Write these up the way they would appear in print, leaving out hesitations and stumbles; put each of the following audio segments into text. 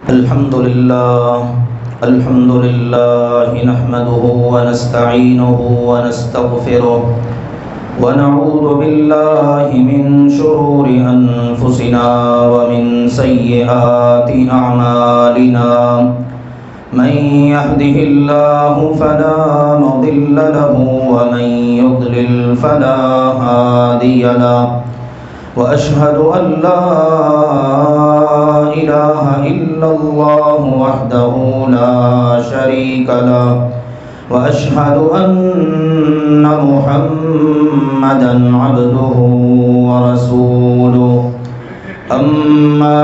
الحمد لله نحمده ونستعينه ونستغفره ونعوذ بالله من شرور أنفسنا ومن سيئات أعمالنا من يهده الله فلا مضل له ومن يضلل فلا هادي له وأشهد أن لا إله إلا الله وحده لا شريك له وأشهد أن محمدا عبده ورسوله أما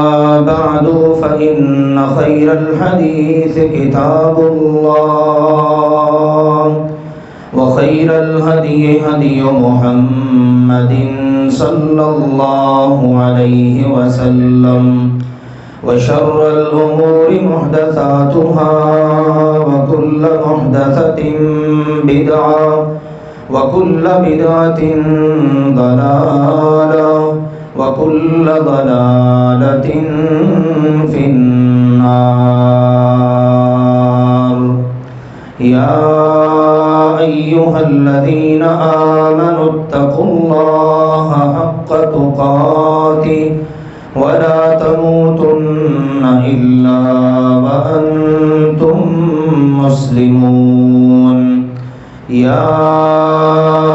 بعد فإن خير الحديث كتاب الله وخير الهدي هدي محمد صلى الله عليه وسلم وشر الأمور محدثاتها وكل محدثة بدعة وكل بدعة ضلالة وكل ضلالة في النار. يا أيها الذين آمنوا اتقوا الله حق تقاته ولا تموتن إلا وأنتم مسلمون. يا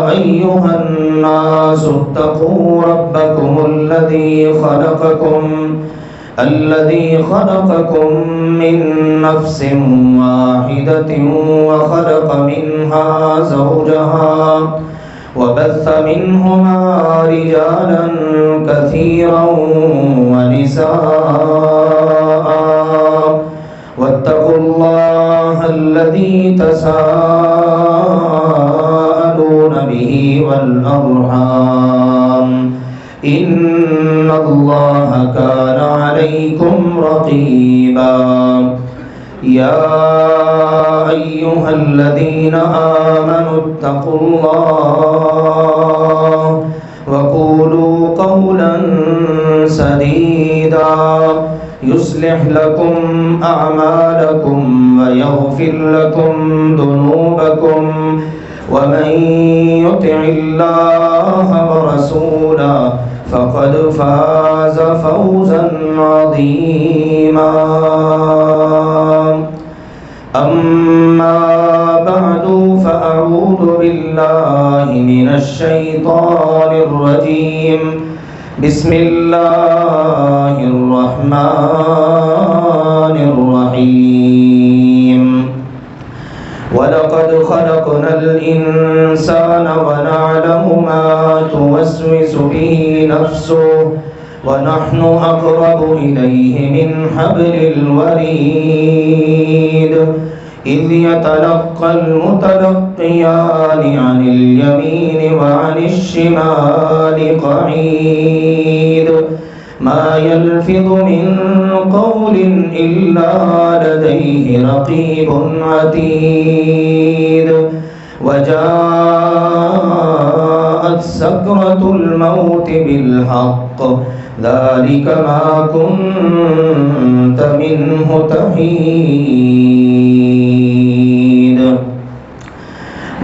أيها الناس اتقوا ربكم الذي خلقكم من نفس واحدة وخلق منها زوجها وبث منهما رجالا كثيرا ونساء واتقوا الله الذي تساءلون به والأرحام إن الله كان عليكم رقيبا. يا أيها الذين آمنوا اتقوا الله وقولوا قولا سديدا يصلح لكم أعمالكم ويغفر لكم ذنوبكم ومن يطع الله ورسوله فقد فاز فوزا عظيما. أما بعد فأعوذ بالله من الشيطان الرجيم. بسم الله الرحمن الرحيم. ولقد خلقنا الإنسان ونعلم ما توسوس به نفسه ونحن أقرب إليه من حبل الوريد إذ يتلقى المتلقيان عن اليمين وعن الشمال قعيد ما يلفظ من قول إلا لديه رقيب عتيد. وجاءت سكرة الموت بالحق ذلك ما كنت منه تحيد.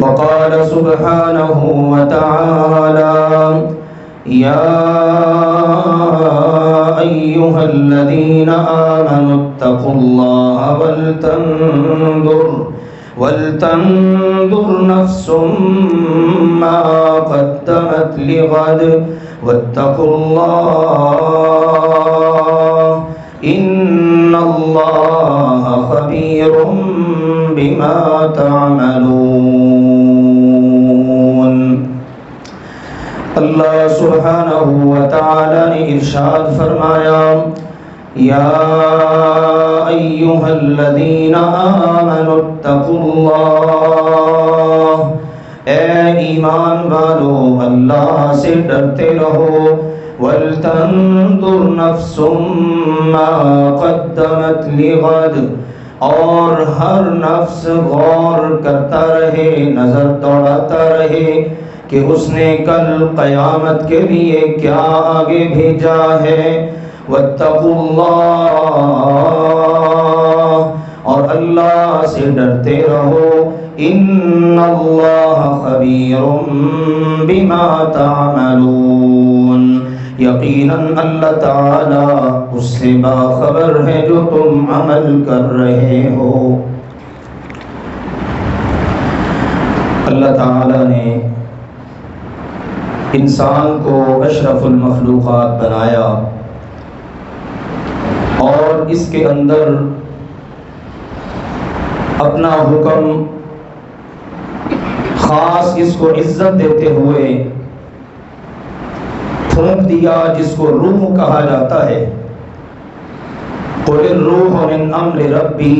وقال سبحانه وتعالى يا أيها الذين آمنوا اتقوا الله ولتنظر نفس ما قدمت لغد واتقوا الله إن الله خبير بما تعملون. اللہ سبحانہ وتعالی نے ارشاد فرمایا یا ایھا الذین آمنوا اتقوا اللہ، اے ایمان والو اللہ سے ڈرتے رہو، وَلْتَنْظُرْ نَفْسٌ مَّا قَدَّمَتْ لِغَدٍ، اور ہر نفس غور کرتا رہے، نظر دوڑاتا رہے کہ اس نے کل قیامت کے لیے کیا آگے بھیجا ہے. وَاتَّقُوا اللَّهَ کرتے رہو، ان اللہ خبیر بما تعملون، یقیناً اللہ تعالی اس سے باخبر ہے جو تم عمل کر رہے ہو۔ اللہ تعالی نے انسان کو اشرف المخلوقات بنایا اور اس کے اندر اپنا حکم خاص اس کو عزت دیتے ہوئے پھونک دیا، جس کو روح کہا جاتا ہے۔ قل الروح من امر ربی،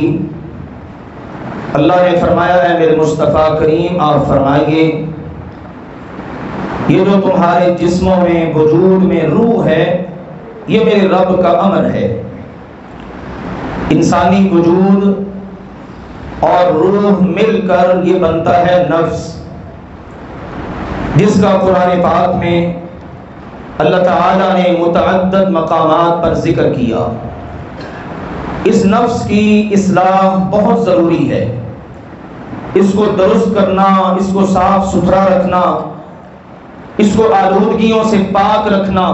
اللہ نے فرمایا ہے میرے مصطفیٰ کریم آپ فرمائیے یہ جو تمہارے جسموں میں وجود میں روح ہے یہ میرے رب کا امر ہے۔ انسانی وجود اور روح مل کر یہ بنتا ہے نفس، جس کا قرآن پاک میں اللہ تعالیٰ نے متعدد مقامات پر ذکر کیا۔ اس نفس کی اصلاح بہت ضروری ہے، اس کو درست کرنا، اس کو صاف ستھرا رکھنا، اس کو آلودگیوں سے پاک رکھنا،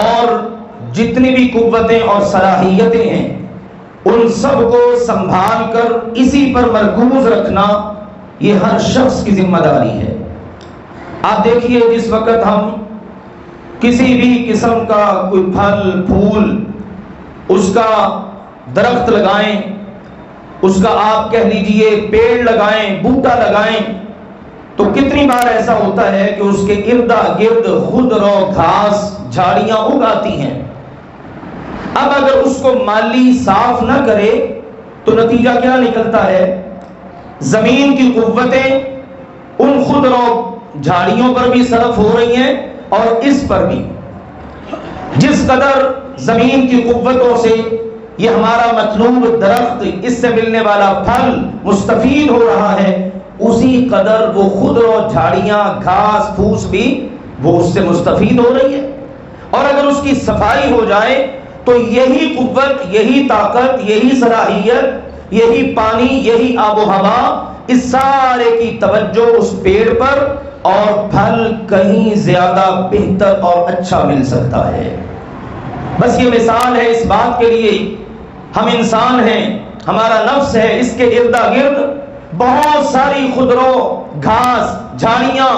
اور جتنی بھی قوتیں اور صلاحیتیں ہیں ان سب کو سنبھال کر اسی پر مرکوز رکھنا یہ ہر شخص کی ذمہ داری ہے۔ آپ دیکھیے جس وقت ہم کسی بھی قسم کا کوئی پھل پھول اس کا درخت لگائیں، اس کا آپ کہہ لیجئے پیڑ لگائیں، بوٹا لگائیں، تو کتنی بار ایسا ہوتا ہے کہ اس کے اردا گرد خود رو گھاس جھاڑیاں اگاتی ہیں۔ اب اگر اس کو مالی صاف نہ کرے تو نتیجہ کیا نکلتا ہے؟ زمین کی قوتیں ان خود رو جھاڑیوں پر بھی صرف ہو رہی ہیں اور اس پر بھی۔ جس قدر زمین کی قوتوں سے یہ ہمارا مطلوب درخت، اس سے ملنے والا پھل مستفید ہو رہا ہے، اسی قدر وہ خود رو جھاڑیاں گھاس پھوس بھی وہ اس سے مستفید ہو رہی ہے۔ اور اگر اس کی صفائی ہو جائے تو یہی قوت، یہی طاقت، یہی صلاحیت، یہی پانی، یہی آب و ہوا، اس سارے کی توجہ اس پیڑ پر، اور پھل کہیں زیادہ بہتر اور اچھا مل سکتا ہے۔ بس یہ مثال ہے اس بات کے لیے، ہم انسان ہیں، ہمارا نفس ہے، اس کے ارد گرد بہت ساری خضرو گھاس جھاڑیاں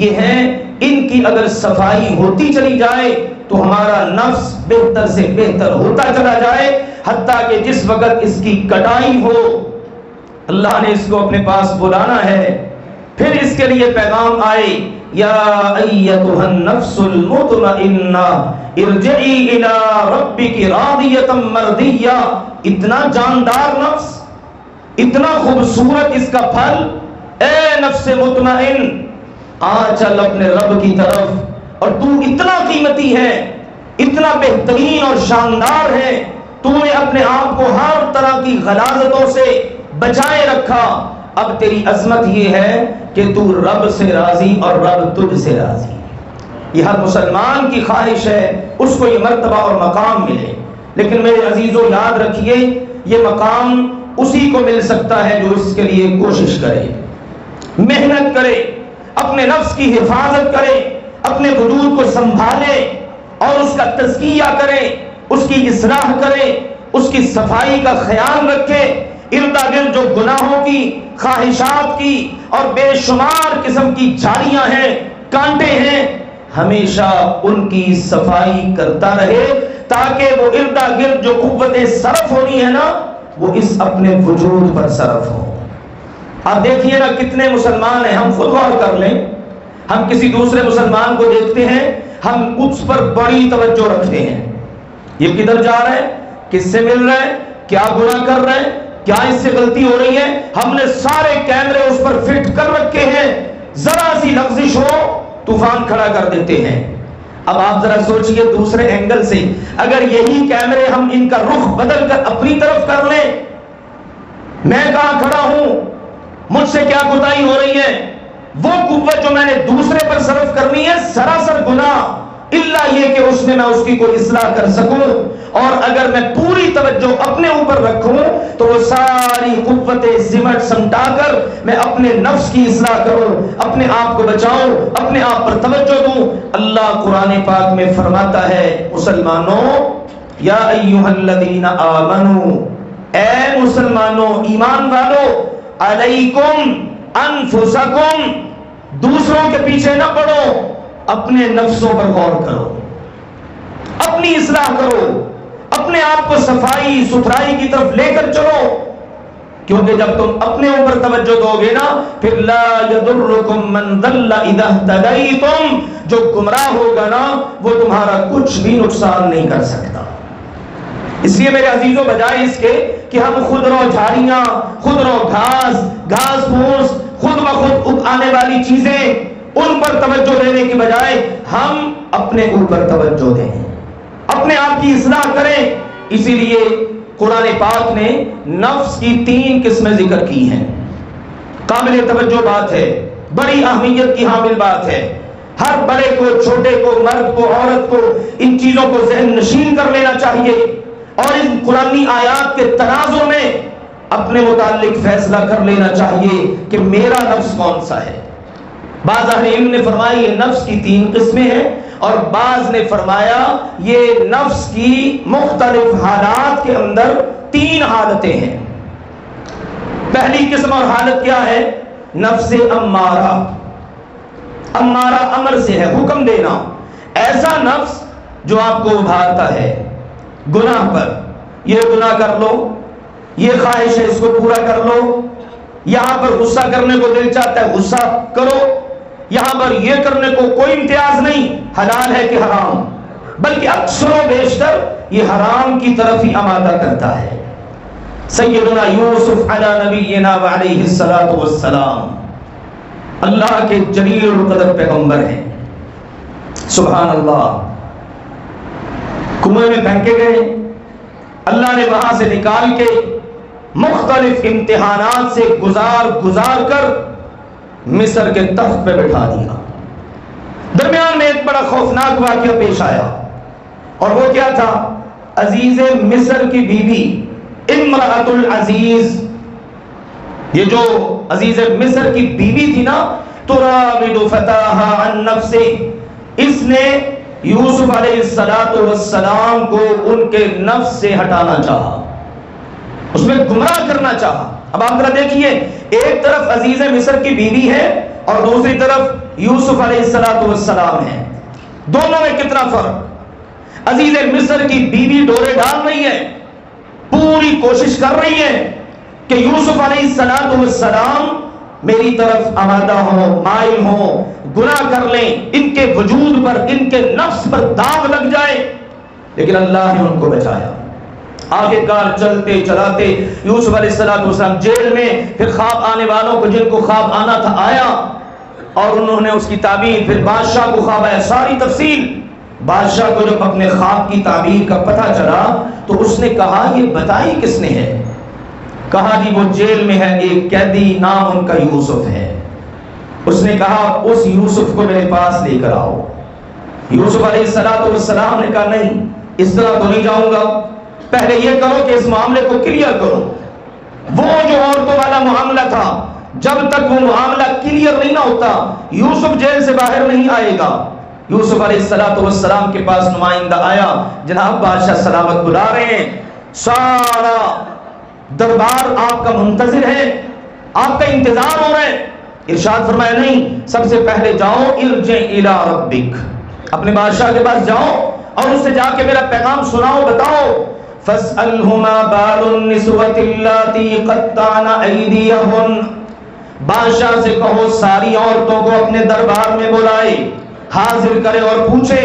یہ ہیں، ان کی اگر صفائی ہوتی چلی جائے تو ہمارا نفس بہتر سے بہتر ہوتا چلا جائے، حتیٰ کہ جس وقت اس کی کٹائی ہو اللہ نے اس کو اپنے پاس بلانا ہے، پھر اس کے لیے پیغام آئے یا ایتھا النفس المطمئنہ ارجعی الی ربک راضیۃ مرضیہ۔ اتنا جاندار نفس، اتنا خوبصورت اس کا پھل، اے نفس مطمئن آ چل اپنے رب کی طرف، اور تو اتنا قیمتی ہے، اتنا بہترین اور شاندار ہے، تو نے اپنے آپ کو ہر طرح کی غلاظتوں سے بچائے رکھا، اب تیری عظمت یہ ہے کہ تو رب سے راضی اور رب تجھ سے راضی۔ یہ ہر مسلمان کی خواہش ہے اس کو یہ مرتبہ اور مقام ملے، لیکن میرے عزیزو یاد رکھیے یہ مقام اسی کو مل سکتا ہے جو اس کے لیے کوشش کرے، محنت کرے، اپنے نفس کی حفاظت کرے، اپنے وجود کو سنبھالے اور اس کا تزکیہ کرے، اس کی اصلاح کرے، اس کی صفائی کا خیال رکھے، ارد گرد جو گناہوں کی، خواہشات کی اور بے شمار قسم کی جھاڑیاں ہیں، کانٹے ہیں، ہمیشہ ان کی صفائی کرتا رہے، تاکہ وہ ارد گرد جو قوتیں صرف ہونی ہے نا وہ اس اپنے وجود پر صرف ہو۔ آپ دیکھیے نا کتنے مسلمان ہیں، ہم خود غور کر لیں، ہم کسی دوسرے مسلمان کو دیکھتے ہیں، ہم اس پر بڑی توجہ رکھتے ہیں، یہ کدھر جا رہا ہے، کس سے مل رہا ہے، کیا گناہ کر رہا ہے، کیا اس سے غلطی ہو رہی ہے، ہم نے سارے کیمرے اس پر فٹ کر رکھے ہیں، ذرا سی لغزش ہو طوفان کھڑا کر دیتے ہیں۔ اب آپ ذرا سوچئے دوسرے اینگل سے، اگر یہی کیمرے ہم ان کا رخ بدل کر اپنی طرف کر لیں، میں کہاں کھڑا ہوں، مجھ سے کیا کوتاہی ہو رہی ہے، وہ قوت جو میں نے دوسرے پر صرف کرنی ہے سراسر گناہ، الا یہ کہ اس میں میں اس کی کوئی اصلاح کر سکوں، اور اگر میں پوری توجہ اپنے اوپر رکھوں تو وہ ساری قوتیں سمٹ سمٹا کر میں اپنے نفس کی اصلاح کروں، اپنے آپ کو بچاؤں، اپنے آپ پر توجہ دوں۔ اللہ قرآن پاک میں فرماتا ہے مسلمانوں، یا ایھا الذین آمنو، اے مسلمانوں ایمان والو، علیکم انفسکم، دوسروں کے پیچھے نہ پڑو، اپنے نفسوں پر غور کرو، اپنی اصلاح کرو، اپنے آپ کو صفائی ستھرائی کی طرف لے کر چلو، کیونکہ جب تم اپنے اوپر توجہ دو گے نا پھر لا یضرکم من ضل اذا اهتدیتم، جو گمراہ ہوگا نا وہ تمہارا کچھ بھی نقصان نہیں کر سکتا۔ اس لیے میرے عزیزوں بجائے اس کے کہ ہم خود رو جھاڑیاں، خود رو گھاس پھوس، خود بخود آنے والی چیزیں ان پر توجہ دینے کی بجائے ہم اپنے اوپر توجہ دیں، اپنے آپ کی اصلاح کریں۔ اسی لیے قرآن پاک نے نفس کی 3 قسمیں ذکر کی ہیں۔ قابل توجہ بات ہے، بڑی اہمیت کی حامل بات ہے، ہر بڑے کو، چھوٹے کو، مرد کو، عورت کو ان چیزوں کو ذہن نشین کر لینا چاہیے اور ان قرآنی آیات کے تناظر میں اپنے متعلق فیصلہ کر لینا چاہیے کہ میرا نفس کون سا ہے۔ بعض اہل علم نے فرمایا یہ نفس کی 3 قسمیں ہیں، اور بعض نے فرمایا یہ نفس کی مختلف حالات کے اندر 3 حالتیں ہیں۔ پہلی قسم اور حالت کیا ہے؟ نفس امارہ، امارہ امر سے ہے، حکم دینا، ایسا نفس جو آپ کو ابھارتا ہے گناہ پر، یہ گناہ کر لو، یہ خواہش ہے اس کو پورا کر لو، یہاں پر غصہ کرنے کو دل چاہتا ہے غصہ کرو، یہاں پر یہ کرنے کو کوئی امتیاز نہیں، حلال ہے کہ حرام، بلکہ اکثر و بیشتر یہ حرام کی طرف ہی آمادہ کرتا ہے۔ سیدنا یوسف علی نبینا وعلیہ الصلوۃ والسلام اللہ کے جلیل القدر پیغمبر ہیں، سبحان اللہ، کنویں میں پھینکے گئے، اللہ نے وہاں سے نکال کے مختلف امتحانات سے گزار کر مصر کے تخت پہ بٹھا دیا۔ درمیان میں ایک بڑا خوفناک واقعہ پیش آیا، اور وہ کیا تھا؟ عزیز مصر کی بیوی امرأۃ العزیز، یہ جو عزیز مصر کی بیوی تھی نا، تراود فتاها عن نفسه، اس نے یوسف علیہ السلام کو ان کے نفس سے ہٹانا چاہا، اس میں گمراہ کرنا چاہا۔ اب آپ ذرا دیکھیے، ایک طرف عزیز مصر کی بیوی ہے اور دوسری طرف یوسف علیہ السلام ہے، دونوں میں کتنا فرق۔ عزیز مصر کی بیوی ڈورے ڈال رہی ہے، پوری کوشش کر رہی ہے کہ یوسف علیہ السلام میری طرف آمادہ ہوں، مائل ہوں، گناہ کر لیں، ان کے وجود پر، ان کے نفس پر داغ لگ جائے، لیکن اللہ نے ان کو بچایا۔ آگے کار چلتے چلاتے یوسف علیہ السلام جیل میں، پھر خواب آنے والوں کو جن کو خواب آنا تھا آیا، اور انہوں نے اس کی تعبیر، پھر بادشاہ کو خواب آیا، ساری تفصیل۔ بادشاہ کو جب اپنے خواب کی تعبیر کا پتہ چلا تو اس نے کہا یہ بتائی کس نے ہے؟ کہا جی وہ جیل میں ہے ایک قیدی، نام ان کا یوسف ہے۔ اس نے کہا اس یوسف کو میرے پاس لے کر آؤ۔ یوسف علیہ السلام نے کہا نہیں، اس طرح تو نہیں جاؤں گا، پہلے یہ کرو کہ اس معاملے کو کلیئر کرو۔ وہ جو عورتوں والا معاملہ تھا، جب تک وہ معاملہ کلیئر نہیں نہ ہوتا یوسف جیل سے باہر نہیں آئے گا۔ یوسف علیہ السلام کے پاس نمائندہ آیا، جناب بادشاہ سلامت بلا رہے ہیں، سارا دربار آپ کا منتظر ہے، آپ کا انتظار ہو رہا ہے۔ ارشاد فرمایا نہیں، سب سے پہلے جاؤ ارجع الی ربک، اپنے بادشاہ کے پاس جاؤ اور اس سے جا کے میرا پیغام سناؤ، بتاؤ۔ فاسألہما بال النسوۃ اللاتی قطعن ایدیہن، بادشاہ سے کہو ساری عورتوں کو اپنے دربار میں بلائے، حاضر کرے اور پوچھے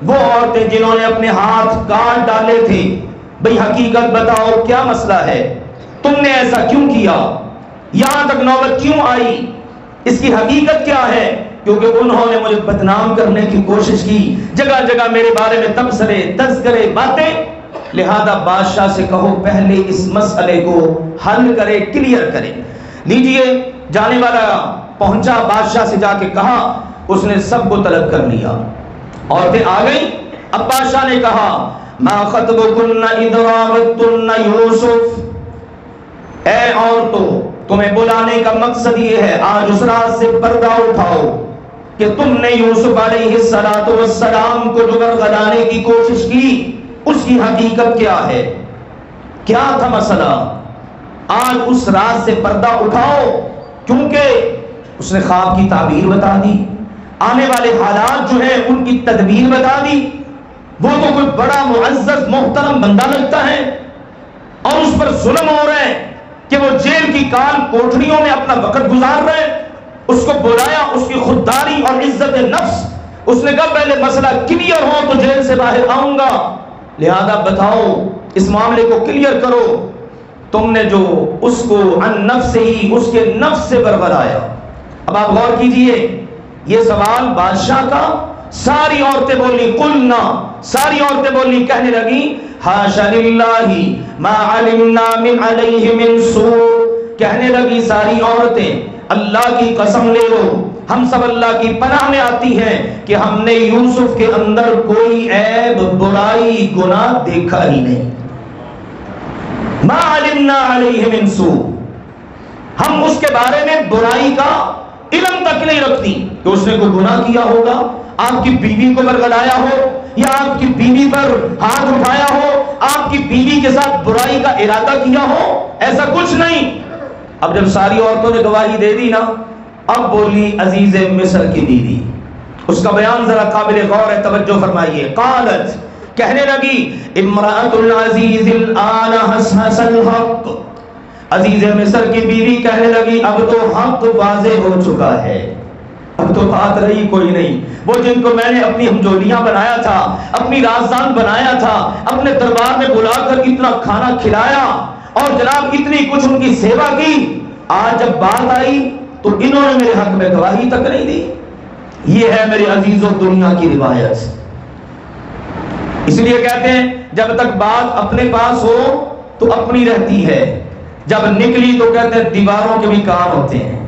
وہ عورتیں جنہوں نے اپنے ہاتھ کاٹ ڈالے تھے، بھئی حقیقت بتاؤ کیا مسئلہ ہے، تم نے ایسا کیوں کیا، یہاں تک نوبت کیوں آئی، اس کی حقیقت کیا ہے؟ کیونکہ انہوں نے مجھے بدنام کرنے کی کوشش کی، جگہ جگہ میرے بارے میں تبصرے تذکرے باتیں، لہذا بادشاہ سے کہو پہلے اس مسئلے کو حل کرے، کلیئر کرے۔ لیجئے جانے والا پہنچا، بادشاہ سے جا کے کہا، اس نے سب کو طلب کر لیا، عورتیں آ گئیں۔ اب بادشاہ نے کہا ما خطبکن اذ راوتن یوسف، اے عورتوں تمہیں بلانے کا مقصد یہ ہے آج اس رات سے پردہ اٹھاؤ کہ تم نے یوسف علیہ السلام کو جو برگلانے کی کوشش کی اس کی حقیقت کیا ہے، کیا تھا مسئلہ۔ آج اس رات سے پردہ اٹھاؤ، کیونکہ اس نے خواب کی تعبیر بتا دی، آنے والے حالات جو ہیں ان کی تدبیر بتا دی۔ وہ تو کوئی بڑا معزز محترم بندہ لگتا ہے اور اس پر ظلم ہو رہا ہے کہ وہ جیل کی کال کوٹڑیوں میں اپنا وقت گزار رہے۔ اس کو بلایا، اس کی خودداری اور عزت نفس، اس نے کہا پہلے مسئلہ کلیئر ہو تو جیل سے باہر آؤں گا، لہذا بتاؤ اس معاملے کو کلیئر کرو۔ تم نے جو اس کو عن نفس ہی، اس کے نفس سے برگلایا۔ اب آپ غور کیجئے، یہ سوال بادشاہ کا، ساری عورتیں بولی قلنا، ساری عورتیں بولی کہنے لگی حاشا للہ ما علمنا من علیہ من سوء، کہنے لگی ساری عورتیں اللہ کی قسم لے لو، ہم سب اللہ کی پناہ میں آتی ہیں کہ ہم نے یوسف کے اندر کوئی عیب، برائی، گناہ دیکھا ہی نہیں۔ ما علمنا علیہ من سوء، ہم اس کے بارے میں برائی کا علم تک نہیں رکھتی کہ اس نے کوئی گناہ کیا ہوگا، آپ کی بیوی کو برگلایا ہو یا آپ کی بیوی پر ہاتھ اٹھایا ہو، آپ کی بیوی کے ساتھ برائی کا ارادہ کیا ہو، ایسا کچھ نہیں۔ اب جب ساری عورتوں نے گواہی دے دی نا، اب بولی عزیز مصر کی بیوی، اس کا بیان ذرا قابل غور ہے، توجہ فرمائیے۔ قالت، کہنے لگی امرأۃ العزیز الآن حسحس الحق، عزیز مصر کی بیوی کہنے لگی اب تو حق واضح ہو چکا ہے، اب تو بات رہی کوئی نہیں۔ وہ جن کو میں نے اپنی ہمجولیاں بنایا تھا، اپنی رازدان بنایا تھا، اپنے دربار میں بلا کر اتنا کھانا کھلایا اور جناب اتنی کچھ ان کی سیوا کی، آج جب بات آئی تو انہوں نے میرے حق میں گواہی تک نہیں دی۔ یہ ہے میرے عزیزوں دنیا کی روایت۔ اس لیے کہتے ہیں جب تک بات اپنے پاس ہو تو اپنی رہتی ہے، جب نکلی تو کہتے ہیں دیواروں کے بھی کام ہوتے ہیں۔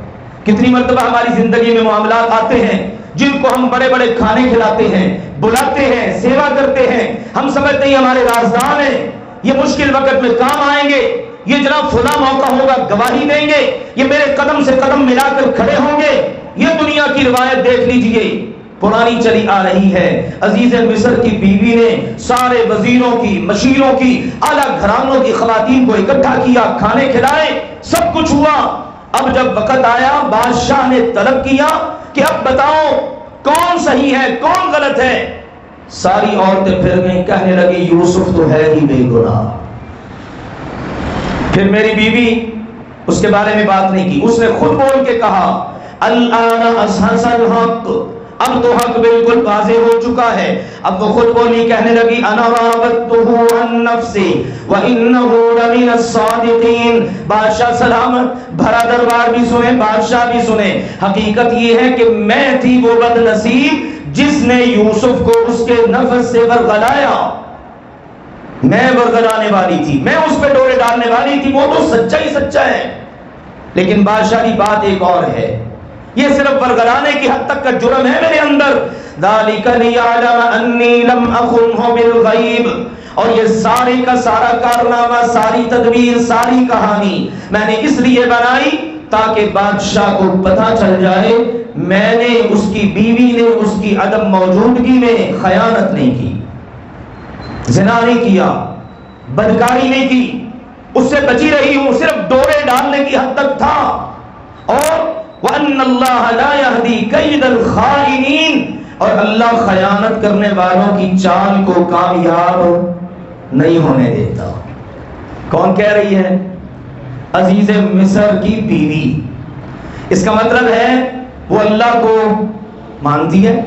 کتنی مرتبہ ہماری زندگی میں معاملات آتے ہیں جن کو ہم بڑے بڑے کھانے کھلاتے ہیں، بلاتے ہیں، سیوا کرتے ہیں، ہم سمجھتے ہیں ہمارے رازدان ہیں، یہ مشکل وقت میں کام آئیں گے، یہ جناب فلاں موقع ہوگا گواہی دیں گے، یہ میرے قدم سے قدم ملا کر کھڑے ہوں گے۔ یہ دنیا کی روایت دیکھ لیجئے، پرانی چلی آ رہی ہے۔ عزیز مصر کی بیوی نے سارے وزیروں کی، مشیروں کی، اعلیٰ گھرانوں کی خواتین کو اکٹھا کیا، کھانے کھلائے، سب کچھ ہوا۔ اب جب وقت آیا بادشاہ نے طلب کیا کہ اب بتاؤ کون صحیح ہے کون غلط ہے، ساری عورتیں پھر گئیں، کہنے لگی یوسف تو ہے ہی بے گناہ۔ پھر میری بیوی اس کے بارے میں بات نہیں کی، اس نے خود بول کے کہا الآن اصحص الحق، اب تو حق بالکل واضح ہو چکا ہے۔ اب وہ خود بولی، کہنے لگی انا راودتہ عن نفسی وانہ لمن الصادقین۔ بادشاہ سلامت، بھرا دربار بھی سنے، بادشاہ بھی سنے، حقیقت یہ ہے کہ میں تھی وہ بد نصیب جس نے یوسف کو اس کے نفس سے ورغلایا، میں ورغلانے والی تھی، میں اس پہ ڈورے ڈالنے والی تھی، وہ تو سچا ہی سچا ہے۔ لیکن بادشاہ کی بات ایک اور ہے، یہ صرف ورغلانے کی حد تک کا جرم ہے میرے اندر۔ ذالک لیعلم انی لم اخنہ بالغیب، اور یہ سارے کا سارا کارنامہ، ساری تدبیر، ساری کہانی میں نے اس لیے بنائی تاکہ بادشاہ کو پتہ چل جائے میں نے، اس کی بیوی نے اس کی عدم موجودگی میں خیانت نہیں کی، زنا نہیں کیا، بدکاری نہیں کی، اس سے بچی رہی ہوں، صرف ڈورے ڈالنے کی حد تک تھا۔ اور وَأَنَّ اللَّهَ لَا يَهْدِي كَيْدَ الْخَائِنِينَ، اور اللہ خیانت کرنے والوں کی چال کو کامیاب نہیں ہونے دیتا۔ کون کہہ رہی ہے؟ عزیز مصر کی بیوی۔ اس کا مطلب ہے وہ اللہ کو مانتی ہے،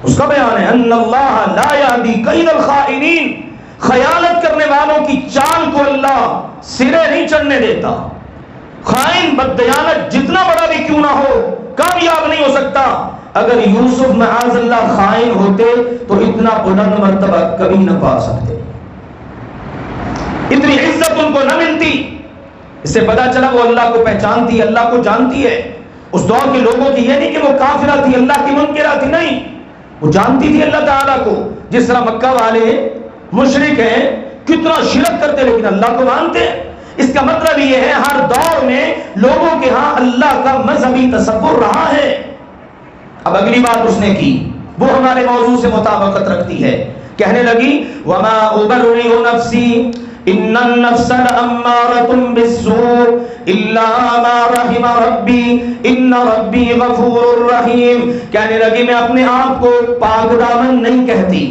اس کا بیان ہے ان اللہ لا یہدی کید الخائنین، خیانت کرنے والوں کی چال کو اللہ سرے نہیں چڑھنے دیتا۔ خائن بددیانت جتنا بڑا بھی کیوں نہ ہو کامیاب نہیں ہو سکتا۔ اگر یوسف معاذ اللہ خائن ہوتے تو اتنا بلند مرتبہ کبھی نہ پا سکتے، اتنی عزت ان کو نہ ملتی۔ اس سے پتا چلا وہ اللہ کو پہچانتی، اللہ کو جانتی ہے۔ اس دور کے لوگوں کی یہ نہیں کہ وہ کافرہ تھی، اللہ کی منکرہ تھی، نہیں، وہ جانتی تھی اللہ تعالیٰ کو۔ جس طرح مکہ والے مشرک ہیں، کتنا شرک کرتے لیکن اللہ کو مانتے ہیں۔ اس کا مطلب یہ ہے ہر دور میں لوگوں کے ہاں اللہ کا مذہبی تصور رہا ہے۔ اب اگلی بات اس نے کی، وہ ہمارے موضوع سے مطابقت رکھتی ہے، کہنے لگی وَمَا أُبَرِّئُ نَفْسِي إِنَّ النَّفْسَ لَأَمَّارَةٌ بِالسُّوءِ إِلَّا مَا رَحِمَ رَبِّي إِنَّ رَبِّي غَفُورٌ رَحِيمٌ۔ کہنے لگی میں اپنے آپ کو پاک دامن نہیں کہتی،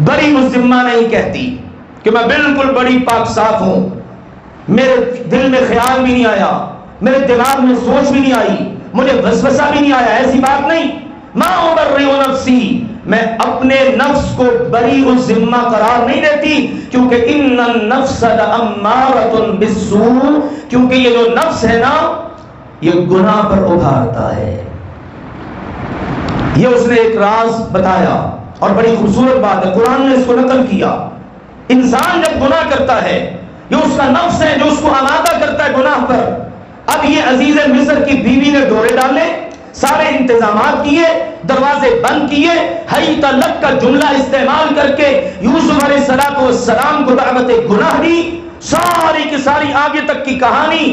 بری الذمہ نہیں کہتی کہ میں بالکل بڑی پاک صاف ہوں، میرے دل میں خیال بھی نہیں آیا، میرے دماغ میں سوچ بھی نہیں آئی، مجھے وسوسہ بھی نہیں آیا، ایسی بات نہیں۔ ما أبرئ نفسی، میں اپنے نفس کو بری الذمہ قرار نہیں دیتی، کیونکہ ان النفس لامارۃ بالسوء، کیونکہ یہ جو نفس ہے نا یہ گناہ پر ابھارتا ہے۔ یہ اس نے ایک راز بتایا اور بڑی خوبصورت بات ہے، قرآن نے اس کو نقل کیا۔ انسان جب گناہ کرتا ہے، یہ اس کا نفس ہے جو اس کو آمادہ کرتا ہے گناہ پر۔ اب یہ عزیز مصر کی بیوی نے ڈورے ڈالے، سارے انتظامات کیے، دروازے بند کیے، حیت لک کا جملہ استعمال کر کے یوسف علیہ السلام کو دعوت گناہ دی، ساری کی ساری آگے تک کی کہانی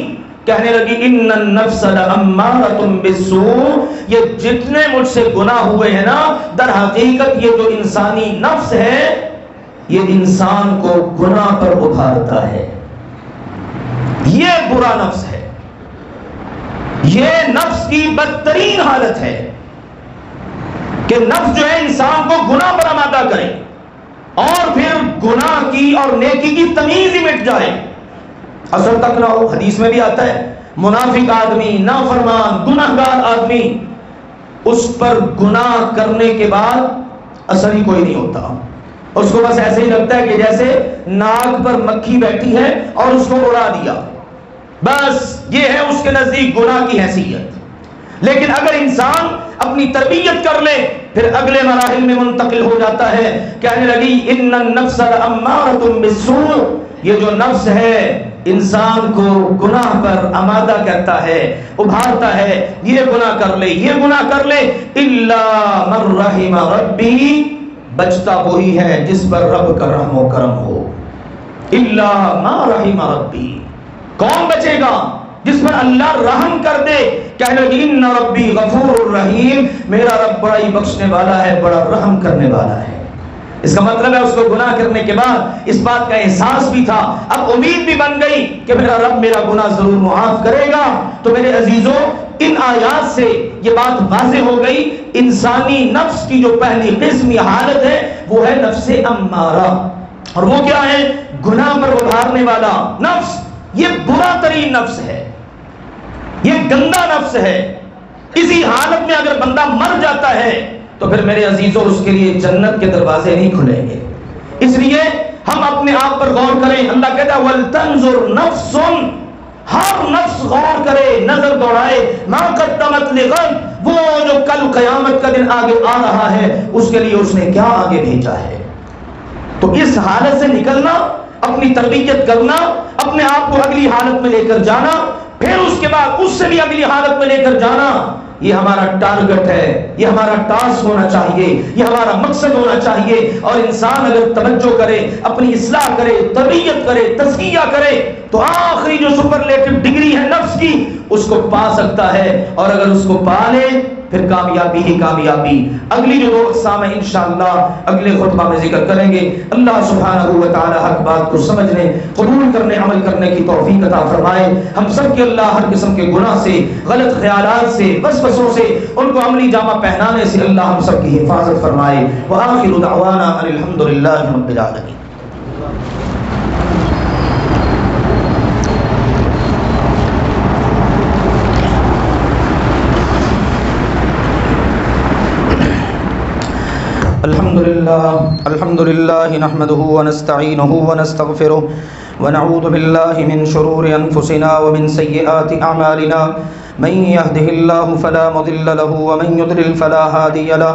کہنے لگی ان النفس لامارۃ بالسوء، یہ جتنے مجھ سے گناہ ہوئے ہیں نا، در حقیقت یہ جو انسانی نفس ہے یہ انسان کو گناہ پر ابھارتا ہے۔ یہ برا نفس ہے، یہ نفس کی بدترین حالت ہے کہ نفس جو ہے انسان کو گناہ پر آمادہ کرے اور پھر گناہ کی اور نیکی کی تمیز ہی مٹ جائے، اثر تک نہ ہو۔ حدیث میں بھی آتا ہے منافق آدمی، نافرمان، گناہگار آدمی، اس پر گناہ کرنے کے بعد اثر ہی کوئی نہیں ہوتا، اس کو بس ایسے ہی لگتا ہے کہ جیسے ناک پر مکھی بیٹھی ہے اور اس کو اڑا دیا، بس یہ ہے اس کے نزدیک گناہ کی حیثیت۔ لیکن اگر انسان اپنی تربیت کر لے پھر اگلے مراحل میں منتقل ہو جاتا ہے، کہنے لگی ان النفس لامارۃ بالسوء، یہ جو نفس ہے انسان کو گناہ پر آمادہ کرتا ہے، ابھارتا ہے، یہ گناہ کر لے، یہ گناہ کر لے، الا من رحم ربی، بچتا وہی ہے جس پر رب کا رحم و کرم ہو۔ الا ما رحم ربی، کون بچے گا؟ جس پر اللہ رحم کر دے۔ کہنے لگی ان ربی غفور رحیم، میرا رب بڑا ہی بخشنے والا ہے، بڑا رحم کرنے والا ہے۔ اس کا مطلب ہے اس کو گناہ کرنے کے بعد اس بات کا احساس بھی تھا، اب امید بھی بن گئی کہ میرا رب میرا گناہ ضرور معاف کرے گا۔ تو میرے عزیزوں، ان آیات سے یہ بات واضح ہو گئی، انسانی نفس کی جو پہلی قسم یا حالت ہے وہ ہے نفس امارہ، اور وہ کیا ہے؟ گناہ پر ابھارنے والا نفس۔ یہ برا ترین نفس ہے، یہ گندا نفس ہے۔ اسی حالت میں اگر بندہ مر جاتا ہے تو پھر میرے عزیزوں اس کے لیے جنت کے دروازے نہیں کھلیں گے۔ اس لیے ہم اپنے آپ پر غور کریں۔ اللہ کہتا ہے وَلْتَنْظُرْ نَفْسٌ، ہر نفس غور کرے، نظر دوڑائے، مَا قَدَّمَتْ لِغَدٍ، وہ جو کل قیامت کا دن آگے آ رہا ہے اس کے لیے اس نے کیا آگے بھیجا ہے۔ تو اس حالت سے نکلنا، اپنی تربیت کرنا، اپنے آپ کو اگلی حالت میں لے کر جانا، پھر اس کے بعد اس سے بھی اگلی حالت میں لے کر جانا، یہ ہمارا ٹارگٹ ہے، یہ ہمارا ٹاسک ہونا چاہیے، یہ ہمارا مقصد ہونا چاہیے۔ اور انسان اگر توجہ کرے، اپنی اصلاح کرے، تربیت کرے، تزکیہ کرے تو آخری جو سپرلیٹو ڈگری ہے نفس کی اس کو پا سکتا ہے، اور اگر اس کو پا لے پھر کامیابی ہی کامیابی۔ اگلی جو 2 اقسام ہیں انشاءاللہ اگلے خطبہ میں ذکر کریں گے۔ اللہ سبحانہ و تعالی حق بات کو سمجھنے، قبول کرنے، عمل کرنے کی توفیق عطا فرمائے۔ ہم سب کے اللہ ہر قسم کے گناہ سے، غلط خیالات سے، وسوسوں سے، ان کو عملی جامہ پہنانے سے اللہ ہم سب کی حفاظت فرمائے۔ وآخر دعوانا ان الحمدللہ رب العالمین۔ الحمد لله نحمده ونستعينه ونستغفره ونعوذ بالله من شرور أنفسنا ومن سيئات أعمالنا، من يهده الله فلا مضل له ومن يضلل فلا هادي له،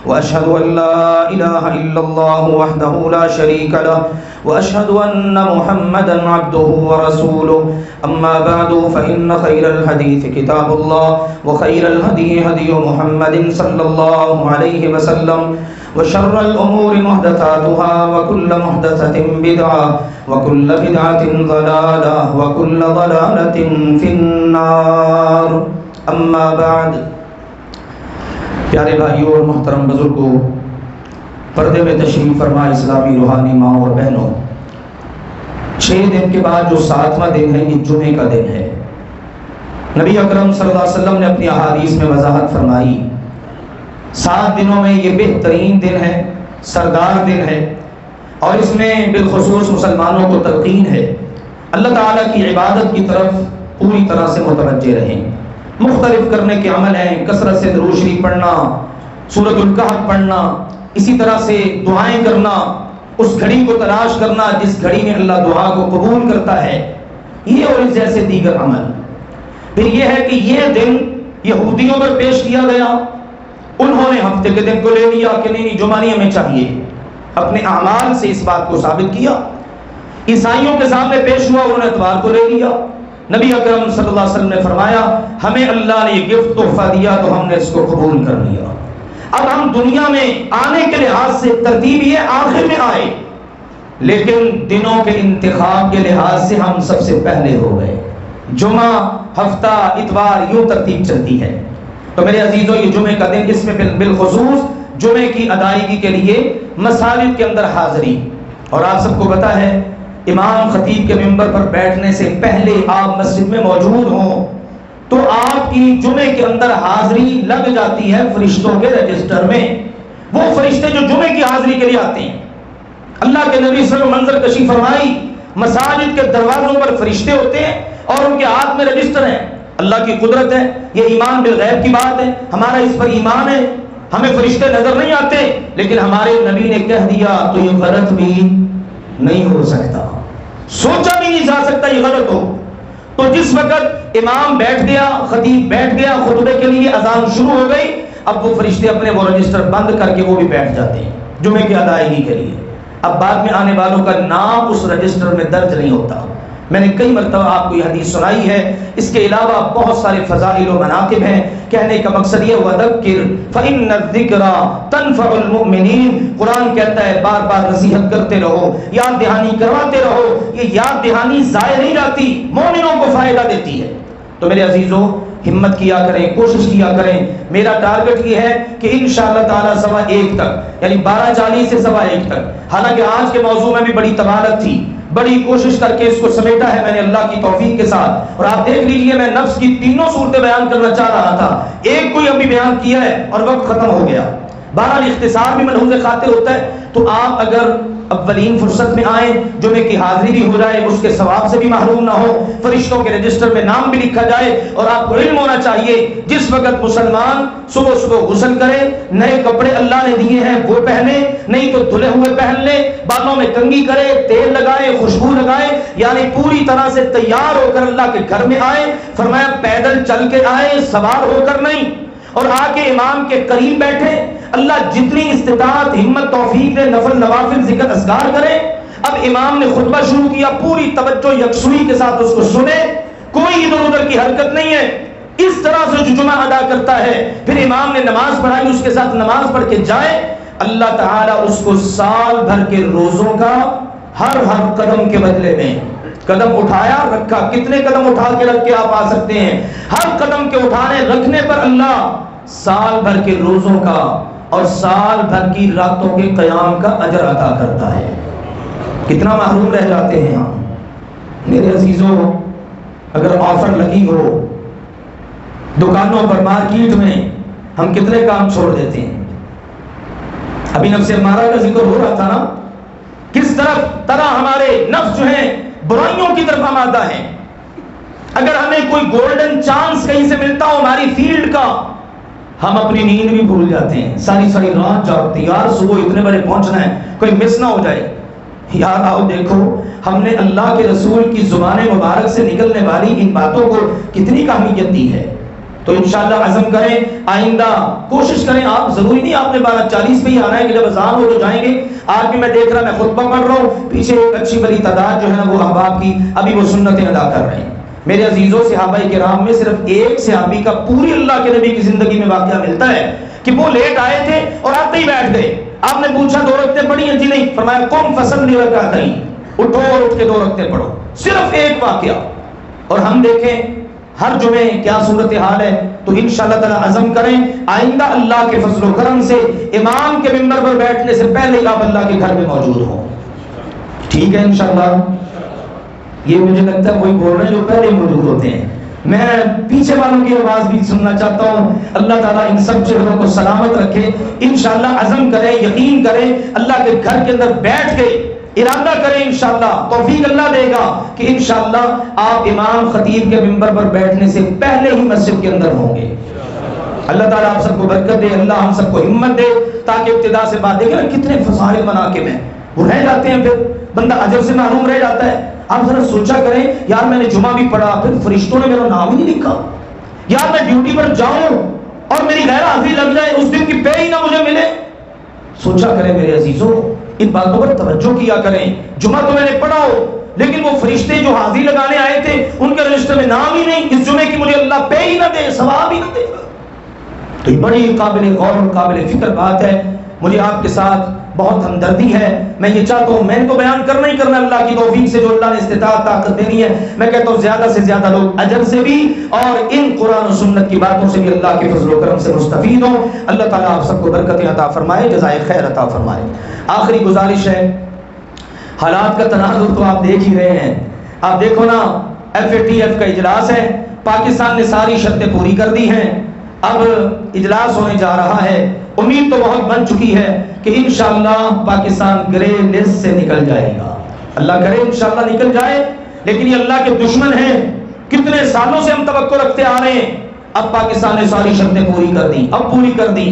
وأشهد أن لا إله إلا الله وحده لا شريك له، وأشهد أن محمدا عبده ورسوله، أما بعد فإن خير الحديث كتاب الله، وخير الهدي هدي محمد صلى الله عليه وسلم، وشر الأمور محدثاتها وكل محدثة بدعة وكل بدعة ضلالة وكل ضلالة في النار اما بعد. پیارے بھائیوں اور محترم بزرگوں، پردے میں تشریف فرما اسلامی روحانی ماں اور بہنوں، 6 دن کے بعد جو 7واں دن ہے یہ جمعے کا دن ہے. نبی اکرم صلی اللہ علیہ وسلم نے اپنی احادیث میں وضاحت فرمائی 7 دنوں میں یہ بہترین دن ہے، سردار دن ہے، اور اس میں بالخصوص مسلمانوں کو تلقین ہے اللہ تعالیٰ کی عبادت کی طرف پوری طرح سے متوجہ رہیں. مختلف کرنے کے عمل ہیں، کثرت سے درود شریف پڑھنا، سورۃ الکہف پڑھنا، اسی طرح سے دعائیں کرنا، اس گھڑی کو تلاش کرنا جس گھڑی میں اللہ دعا کو قبول کرتا ہے، یہ اور اس جیسے دیگر عمل. پھر یہ ہے کہ یہ دن یہودیوں پر پیش کیا گیا، انہوں نے ہفتے کے دن کو لے لیا کہ نہیں جمعہ نہیں ہمیں چاہیے، اپنے اعمال سے اس بات کو ثابت کیا. عیسائیوں کے سامنے پیش ہوا، انہوں نے اتوار کو لے لیا. نبی اکرم صلی اللہ علیہ وسلم نے فرمایا ہمیں اللہ نے یہ گفٹ تحفہ دیا تو ہم نے اس کو قبول کر لیا. اب ہم دنیا میں آنے کے لحاظ سے ترتیب یہ آخر میں آئے، لیکن دنوں کے انتخاب کے لحاظ سے ہم سب سے پہلے ہو گئے. جمعہ، ہفتہ، اتوار، یوں ترتیب چلتی ہے. تو میرے عزیزوں یہ جمعے کا دن، اس میں بالخصوص جمعے کی ادائیگی کے لیے مساجد کے اندر حاضری. اور آپ سب کو پتہ ہے امام خطیب کے منبر پر بیٹھنے سے پہلے آپ مسجد میں موجود ہوں تو آپ کی جمعے کے اندر حاضری لگ جاتی ہے فرشتوں کے رجسٹر میں. وہ فرشتے جو جمعے کی حاضری کے لیے آتے ہیں، اللہ کے نبی صلی اللہ علیہ وسلم منظر کشی فرمائی مساجد کے دروازوں پر فرشتے ہوتے ہیں اور ان کے ہاتھ میں رجسٹر ہیں. اللہ کی قدرت ہے، یہ ایمان بالغیب کی بات ہے، ہمارا اس پر ایمان ہے. ہمیں فرشتے نظر نہیں آتے، لیکن ہمارے نبی نے کہہ دیا تو یہ غلط بھی نہیں ہو سکتا، سوچا بھی نہیں جا سکتا یہ غلط ہو. تو جس وقت امام بیٹھ گیا، خطیب بیٹھ گیا، خطبے کے لیے اذان شروع ہو گئی، اب وہ فرشتے اپنے وہ رجسٹر بند کر کے وہ بھی بیٹھ جاتے ہیں جمعے کی ادائیگی کے لیے. اب بعد میں آنے والوں کا نام اس رجسٹر میں درج نہیں ہوتا. میں نے کئی مرتبہ آپ کو یہ حدیث سنائی ہے. اس کے علاوہ بہت سارے فضائل و مناقب ہیں. کہنے کا مقصد یہ وذکر فإن الذکرى تنفع المؤمنین، قرآن کہتا ہے بار بار نصیحت کرتے رہو، یاد دہانی کرواتے رہو. یہ یاد دہانی ضائع نہیں جاتی، مومنوں کو فائدہ دیتی ہے. تو میرے عزیزوں ہمت کیا کریں، کوشش کیا کریں. میرا ٹارگٹ یہ ہے کہ انشاءاللہ تعالی 1:15 تک، یعنی 12:40 سے 1:15 تک، حالانکہ آج کے موضوع میں بھی بڑی طوالت تھی، بڑی کوشش کر کے اس کو سمیٹا ہے میں نے اللہ کی توفیق کے ساتھ. اور آپ دیکھ لیجئے میں نفس کی 3 صورتیں بیان کرنا چاہ رہا تھا، ایک کوئی ابھی بیان کیا ہے اور وقت ختم ہو گیا. بہرحال اختصار بھی ملحوظ خاطر ہوتا ہے. تو آپ اگر اولین فرصت میں آئیں، جمعے کی حاضری بھی ہو جائے، اس کے ثواب سے بھی محروم نہ ہو، فرشتوں کے رجسٹر میں نام بھی لکھا جائے. اور آپ کو علم ہونا چاہیے جس وقت مسلمان صبح صبح غسل کرے، نئے کپڑے اللہ نے دیے ہیں وہ پہنے، نہیں تو دھلے ہوئے پہن لے، بالوں میں کنگھی کرے، تیل لگائے، خوشبو لگائے، یعنی پوری طرح سے تیار ہو کر اللہ کے گھر میں آئے. فرمایا پیدل چل کے آئے، سوار ہو کر نہیں. اور آ کے امام کے قریب بیٹھے، اللہ جتنی استطاعت ہمت توفیق دے، نفل نوافل ذکر اذکار کرے. اب امام نے خطبہ شروع کیا، پوری توجہ یکسوئی کے ساتھ اس کو سنے، کوئی ادھر ادھر کی حرکت نہیں ہے. اس طرح سے جو جمعہ ادا کرتا ہے، پھر امام نے نماز پڑھائی، اس کے ساتھ نماز پڑھ کے جائے، اللہ تعالیٰ اس کو سال بھر کے روزوں کا ہر قدم کے بدلے میں، قدم اٹھایا رکھا، کتنے قدم اٹھا کے رکھ کے آپ آ سکتے ہیں، ہر قدم کے اٹھانے رکھنے پر اللہ سال بھر کے روزوں کا اور سال بھر کی راتوں کے قیام کا اجر عطا کرتا ہے. کتنا محروم رہ جاتے ہیں ہم. میرے عزیزوں اگر آفر لگی ہو دکانوں پر، مارکیٹ میں، ہم کتنے کام چھوڑ دیتے ہیں. ابھی نفس امارہ کا ذکر ہو رہا تھا نا، کس طرح ہمارے نفس جو ہیں برائیوں کی طرف آمادہ ہیں. اگر ہمیں کوئی گولڈن چانس کہیں سے ملتا ہو ہماری فیلڈ کا، ہم اپنی نیند بھی بھول جاتے ہیں، ساری رات جاگتے، یار صبح اتنے بجے پہنچنا ہے، کوئی مس نہ ہو جائے. یار آؤ دیکھو ہم نے اللہ کے رسول کی زبان مبارک سے نکلنے والی ان باتوں کو کتنی اہمیت دی ہے. تو انشاءاللہ عزم کریں، آئندہ کوشش کریں. آپ ضروری نہیں آپ نے 12:40 پہ ہی آنا ہے کہ جب اذان ہو تو جائیں گے. آج بھی میں دیکھ رہا، میں خطبہ پڑھ رہا ہوں، پیچھے ایک اچھی بڑی تعداد جو ہے نا وہ احباب کی ابھی وہ سنتیں ادا کر رہے ہیں. میرے عزیزوں صحابہ کرام میں صرف ایک صحابی کا پوری اللہ کے نبی کی زندگی میں واقعہ ملتا ہے کہ وہ لیٹ آئے تھے اور آتے ہی بیٹھ گئے. آپ نے پوچھا 2 رکعتیں پڑھی ہیں؟ جی نہیں. فرمایا قم فصلی رکعتین، اٹھو اور اٹھ کے 2 رکعتیں پڑھو. صرف ایک واقعہ. اور ہم دیکھیں ہر جمعے کیا صورتحال ہے. تو انشاءاللہ تعالی عزم کریں آئندہ اللہ کے فضل و کرم سے امام کے منبر پر بیٹھنے سے پہلے آپ اللہ کے گھر میں موجود ہوں. ٹھیک ہے انشاءاللہ. یہ مجھے لگتا ہے وہی بول رہے ہیں جو پہلے موجود ہوتے ہیں. میں پیچھے والوں کی آواز بھی سننا چاہتا ہوں. اللہ تعالیٰ ان سب چیزوں کو سلامت رکھے. انشاءاللہ عزم کریں، یقین کریں، اللہ کے گھر کے اندر بیٹھ کے ارادہ کریں. انشاءاللہ توفیق اللہ دے گا کہ انشاءاللہ آپ امام خطیب کے منبر پر بیٹھنے سے پہلے ہی مسجد کے اندر ہوں گے. اللہ تعالیٰ آپ سب کو برکت دے، اللہ ہم سب کو ہمت دے تاکہ ابتدا سے بات دیکھیں کتنے فضائل مناقب ہیں وہ رہ جاتے ہیں، پھر بندہ اجر سے محروم رہ جاتا ہے. آپ ذرا سوچا کریں یار میں نے جمعہ بھی پڑھا پھر فرشتوں نے میرا نام ہی نہیں لکھا. یار میں ڈیوٹی پر جاؤں اور میری غیر حاضری لگ جائے، اس دن کی پے ہی نہ مجھے ملے. سوچا کریں میرے عزیزوں، ان باتوں پر توجہ کیا کریں. جمعہ تو میں نے پڑھا ہو لیکن وہ فرشتے جو حاضری لگانے آئے تھے ان کے رجسٹر میں نام ہی نہیں. اس جمعے کی مجھے اللہ پے ہی نہ دے، ثواب ہی نہ دے. تو یہ بڑی قابل غور اور قابل فکر بات ہے. مجھے آپ کے ساتھ بہت ہمدردی ہے. میں یہ چاہتا ہوں، میں تو بیان کرنا ہی کرنا اللہ کی توفیق سے جو اللہ نے استطاعت طاقت دینی ہے. میں کہتا ہوں زیادہ سے زیادہ لوگ اجر سے بھی اور ان قرآن و سنت کی باتوں سے بھی اللہ کے فضل و کرم سے مستفید ہوں. اللہ تعالیٰ آپ سب کو برکتیں عطا فرمائے، جزائے خیر عطا فرمائے. آخری گزارش ہے، حالات کا تناظر تو آپ دیکھ ہی رہے ہیں. آپ دیکھو نا FATF کا اجلاس ہے، پاکستان نے ساری شرطیں پوری کر دی ہیں. اب اجلاس ہونے جا رہا ہے. امید تو بہت بن چکی ہے کہ انشاءاللہ پاکستان گرے لسٹ سے نکل جائے گا. اللہ کرے انشاءاللہ نکل جائے. لیکن یہ اللہ کے دشمن ہیں، کتنے سالوں سے ہم توقع رکھتے آ رہے ہیں. اب پاکستان نے ساری شرطیں پوری کر دی، اب پوری کر دی.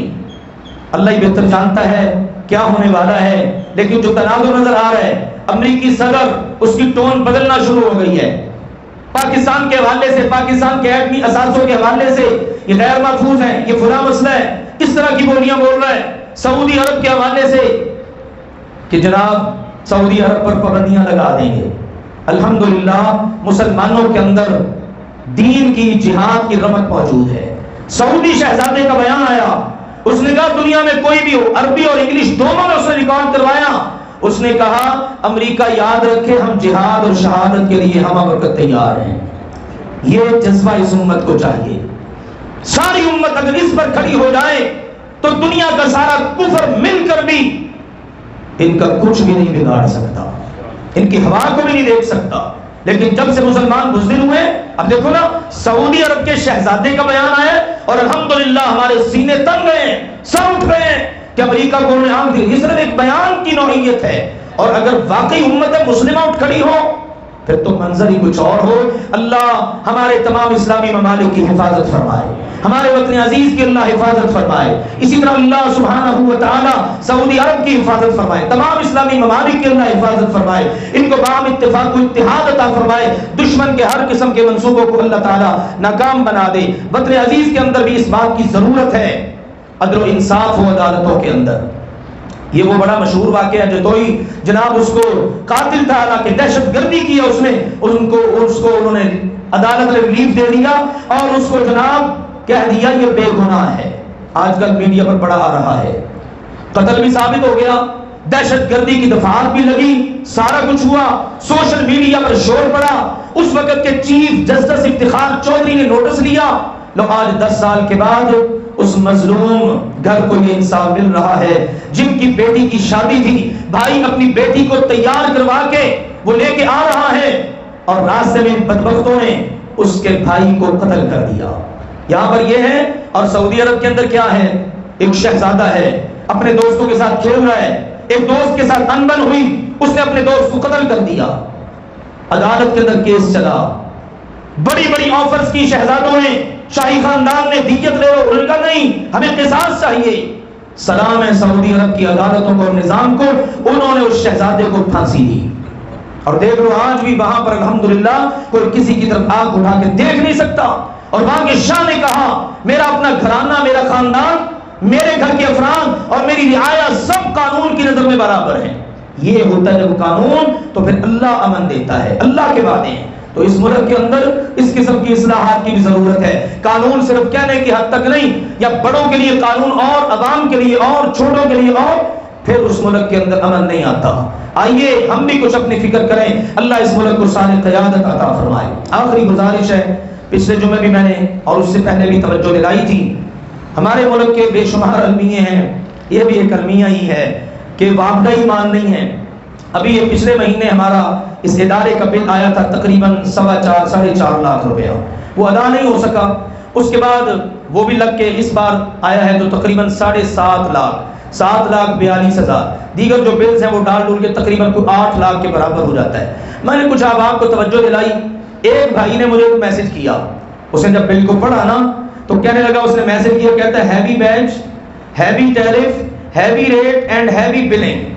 اللہ ہی بہتر جانتا ہے کیا ہونے والا ہے. لیکن جو تناظر نظر آ رہا ہے، امریکی صدر اس کی ٹون بدلنا شروع ہو گئی ہے. پاکستان کے حوالے سے، پاکستان کے ایٹمی اثاثوں کے حوالے سے یہ غیر محفوظ ہیں، یہ فلاں مسئلہ ہے، اس طرح کی بولیاں بول رہا ہے. سعودی عرب کے حوالے سے کہ جناب سعودی عرب پر پابندیاں لگا دیں گے. الحمدللہ مسلمانوں کے اندر دین کی، جہاد کی رمق موجود ہے. سعودی شہزادے کا بیان آیا، اس نے کہا دنیا میں کوئی بھی ہو، عربی اور انگلش دونوں میں اس نے ریکارڈ کروایا. اس نے کہا امریکہ یاد رکھے ہم جہاد اور شہادت کے لیے ہم وقت تیار ہیں. یہ جذبہ اس امت کو چاہیے. ساری امت اگر اس پر کھڑی ہو جائے تو دنیا کا سارا کفر مل کر بھی ان کا کچھ بھی نہیں بگاڑ سکتا، ان کی ہوا کو بھی نہیں دیکھ سکتا. لیکن جب سے مسلمان بزدل ہوئے، اب دیکھو نا سعودی عرب کے شہزادے کا بیان آیا اور الحمدللہ ہمارے سینے تنگ گئے، سر اٹھ گئے کہ امریکہ کو انہوں نے آنکھ دی. یہ صرف ایک بیان کی نوعیت ہے. اور اگر واقعی امت مسلمہ اٹھ کھڑی ہو پھر تو منظر ہی کچھ اور ہو. اللہ ہمارے تمام اسلامی ممالک کی حفاظت فرمائے، ہمارے وطن عزیز کی اللہ حفاظت فرمائے. اسی طرح اللہ سبحانہ و تعالی سعودی عرب کی حفاظت فرمائے، تمام اسلامی ممالک کی اللہ حفاظت فرمائے. ان کو باہم اتفاق و اتحاد عطا فرمائے. دشمن کے ہر قسم کے منصوبوں کو اللہ تعالی ناکام بنا دے. وطن عزیز کے اندر بھی اس بات کی ضرورت ہے عدل و انصاف ہو عدالتوں کے اندر. یہ وہ بڑا مشہور واقعہ جو توئی جناب اس کو قاتل تھا، حالانکہ دہشت گردی کی ہے اس نے، اس کو انہوں نے عدالت نے ریلیف دے دیا اور اس کو جناب کہہ دیا یہ بے گناہ ہے. آج کل میڈیا پر بڑا آ رہا ہے، قتل بھی ثابت ہو گیا، دہشت گردی کی دفعات بھی لگی، سارا کچھ ہوا، سوشل میڈیا پر شور پڑا. اس وقت کے چیف جسٹس افتخار چودھری نے نوٹس لیا. لو آج 10 سال کے بعد اس مظلوم گھر کو یہ انصاف مل رہا ہے جن کی بیٹی کی شادی تھی، بھائی اپنی بیٹی کو تیار کروا کے وہ لے کے آ رہا ہے اور راستے میں بدبختوں نے اس کے بھائی کو قتل کر دیا. یہاں پر یہ ہے. اور سعودی عرب کے اندر کیا ہے، ایک شہزادہ ہے اپنے دوستوں کے ساتھ کھیل رہا ہے، ایک دوست کے ساتھ انبن ہوئی، اس نے اپنے دوست کو قتل کر دیا. عدالت کے اندر کیس چلا، بڑی بڑی آفرز کی شہزادوں نے، شاہی خاندان نے دیت لے لو، ان کا نہیں، ہمیں قصاص چاہیے. سلام ہے سعودی عرب کی عدالتوں کو اور نظام کو، انہوں نے اس شہزادے کو پھانسی دی. اور دیکھ لو آج بھی وہاں پر الحمدللہ کوئی کسی کی طرف آنکھ اٹھا کے دیکھ نہیں سکتا. اور وہاں کے شاہ نے کہا میرا اپنا گھرانہ، میرا خاندان، میرے گھر کے افراد اور میری رعایا سب قانون کی نظر میں برابر ہیں. یہ ہوتا ہے جب قانون، تو پھر اللہ امن دیتا ہے، اللہ کے وعدے ہیں. تو اس ملک کے اندر اس قسم کی اصلاحات کی بھی ضرورت ہے. قانون صرف کہنے کی حد تک نہیں، یا بڑوں کے لیے قانون اور عوام کے لیے اور چھوٹوں کے لیے اور، پھر اس ملک کے اندر امن نہیں آتا۔ آئیے ہم بھی کچھ اپنی فکر کریں، اللہ اس ملک کو صالح قیادت عطا فرمائے۔ آخری گزارش ہے، پچھلے جمعے بھی میں نے اور اس سے پہلے بھی توجہ دلائی تھی، ہمارے ملک کے بے شمار المیے ہیں، یہ بھی ایک المیہ ہی ہے کہ وابدہ ایمان نہیں ہے۔ ابھی یہ پچھلے مہینے ہمارا اس ادارے کا بل آیا تھا تقریباً 4.5 لاکھ روپیہ، وہ ادا نہیں ہو سکا۔ اس کے بعد وہ بھی لگ کے اس بار آیا ہے تو تقریباً 7.5 لاکھ، 7,42,000 دیگر جو بلز ہیں وہ ڈال ڈول کے تقریباً 8 لاکھ کے برابر ہو جاتا ہے۔ میں نے کچھ آپ کو توجہ دلائی، ایک بھائی نے مجھے میسج کیا، اس نے جب بل کو پڑھا نا تو کہنے لگا، اس نے میسج کیا، کہتا ہے heavy beach, heavy tariff, heavy rate and heavy billing.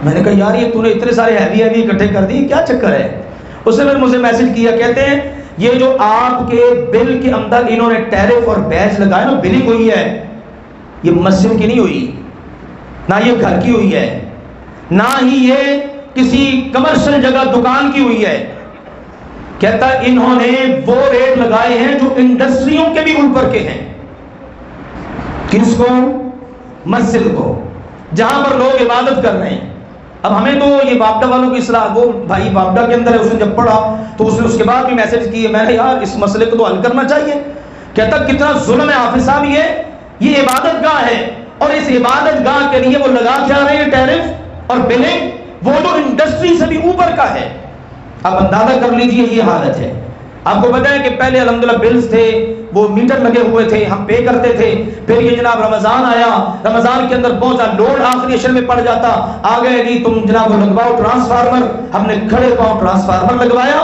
میں نے کہا یار یہ تو نے اتنے سارے ہیوی اکٹھے کر دی، کیا چکر ہے؟ اس نے مجھے میسج کیا، کہتے ہیں یہ جو آپ کے بل کے اندر انہوں نے ٹیرف اور بیچ لگائے نا، بلنگ ہوئی ہے، یہ مسجد کی نہیں ہوئی، نہ یہ گھر کی ہوئی ہے، نہ ہی یہ کسی کمرشل جگہ دکان کی ہوئی ہے۔ کہتا انہوں نے وہ ریٹ لگائے ہیں جو انڈسٹریوں کے بھی اوپر کے ہیں۔ کس کو؟ مسجد کو، جہاں پر لوگ عبادت کر رہے ہیں۔ اب ہمیں تو یہ وابڈا والوں کی اصلاح، وہ بھائی وابڈا کے اندر ہے، اس نے جب پڑھا تو اس نے اس کے بعد بھی میسج کی، میں نے یار اس مسئلے کو تو حل کرنا چاہیے۔ کہتا کتنا ظلم ہے حافظ صاحب، یہ عبادت گاہ ہے اور اس عبادت گاہ کے لیے وہ لگا کیا رہے ہیں ٹیرف اور بلنگ، وہ جو انڈسٹری سے بھی اوپر کا ہے۔ اب اندازہ کر لیجئے یہ حالت ہے۔ آپ کو پتا ہے کہ پہلے الحمدللہ بلز تھے، وہ میٹر لگے ہوئے تھے، ہم پے کرتے تھے، پھر یہ جناب رمضان آیا، رمضان کے اندر پہنچا، لوڈ آخری اشر میں پڑ جاتا، آ گئے جی تم جناب لگواؤ ٹرانسفارمر، ہم نے کھڑے پاؤں ٹرانسفارمر لگوایا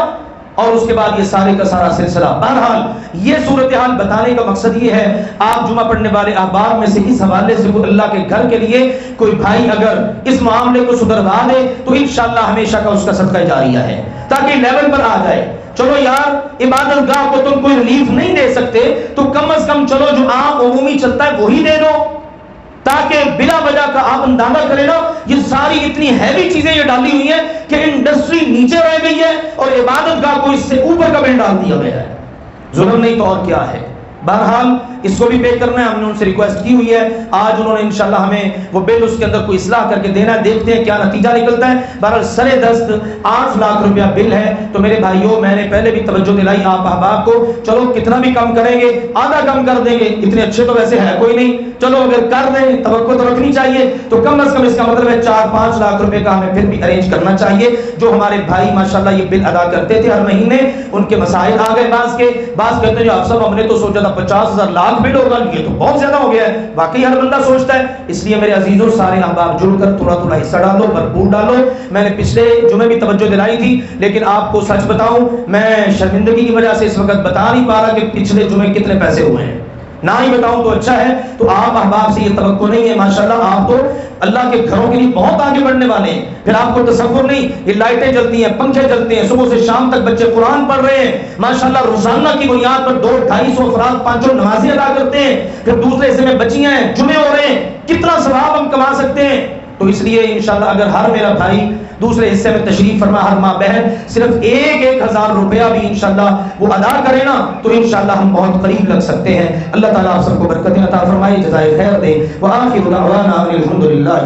اور اس کے بعد یہ سارے کا سارا سلسلہ۔ بہرحال یہ صورتحال بتانے کا مقصد یہ ہے، آپ جمعہ پڑھنے والے احباب میں سے اس حوالے سے کوئی اللہ کے گھر کے لیے کوئی بھائی اگر اس معاملے کو سدھروا دے تو انشاءاللہ ہمیشہ کا اس کا صدقہ جاریہ ہے، تاکہ لیول پر آ جائے۔ چلو یار عبادت گاہ کو تم کوئی ریلیف نہیں دے سکتے تو کم از کم چلو جو عام عمومی چلتا ہے وہی دے دو، تاکہ بلا وجہ کا آپ اندازہ کریں نا، یہ ساری اتنی ہیوی چیزیں یہ ڈالی ہوئی ہیں کہ انڈسٹری نیچے رہ گئی ہے اور عبادت گاہ کو اس سے اوپر کا بل ڈال دیا گیا ہے۔ ظلم نہیں تو اور کیا ہے۔ بہرحال اس کو بھی پے کرنا ہے، ہم نے ان سے ریکویسٹ کی ہوئی ہے، آج انہوں نے انشاءاللہ ہمیں وہ بل اس کے اندر کوئی اصلاح کر کے دینا ہے، دیکھتے ہیں کیا نتیجہ نکلتا ہے۔ بہرحال سر دست 8 لاکھ روپیہ بل ہے، تو میرے بھائیوں میں نے پہلے بھی توجہ دلائی آپ احباب کو، چلو کتنا بھی کم کریں گے، آدھا کم کر دیں گے، اتنے اچھے تو ویسے ہے کوئی نہیں، چلو اگر کر دیں توقع تو رکھنی چاہیے، تو کم از کم اس کا مطلب ہے 4-5 لاکھ روپے کا ہمیں پھر بھی ارینج کرنا چاہیے۔ جو ہمارے بھائی ماشاءاللہ یہ بل ادا کرتے تھے ہر مہینے، ان کے مسائل آ گئے، بعض کہتے ہیں جو آپ سب ہم نے تو سوچا تھا 50,000 لاکھ بل ہوگا، یہ تو بہت زیادہ ہو گیا ہے، واقعی ہر بندہ سوچتا ہے۔ اس لیے میرے عزیزوں سارے احباب جڑ کر تھوڑا تھوڑا حصہ ڈالو، بھرپور ڈالو۔ میں نے پچھلے جمعے بھی توجہ دلائی تھی، لیکن آپ کو سچ بتاؤں میں شرمندگی کی وجہ سے اس وقت بتا نہیں پا رہا کہ پچھلے جمعے کتنے پیسے ہوئے ہیں، نہ ہی بتاؤں تو اچھا ہے۔ تو آپ احباب سے یہ توقع نہیں ہے، ماشاءاللہ آپ تو اللہ کے گھروں کے لیے بہت آگے بڑھنے والے ہیں، پھر آپ کو تصور نہیں، یہ لائٹیں جلتی ہیں، پنکھے جلتے ہیں، صبح سے شام تک بچے قرآن پڑھ رہے ہیں، ماشاءاللہ روزانہ کی بنیاد پر 200-250 افراد 5 نمازیں ادا کرتے ہیں، پھر دوسرے حصے میں بچیاں ہیں، جمعے ہو رہے ہیں، کتنا ثواب ہم کما سکتے ہیں۔ تو اس لیے انشاءاللہ اگر ہر میرا بھائی دوسرے حصے میں تشریف فرما، ہر ماں بہن صرف 1,000 روپیہ بھی انشاءاللہ وہ ادا کرے نا تو انشاءاللہ ہم بہت قریب لگ سکتے ہیں۔ اللہ تعالیٰ آپ سب کو برکتیں عطا فرمائے، جزائے خیر دے۔ وآخر دعوانا الحمدللہ۔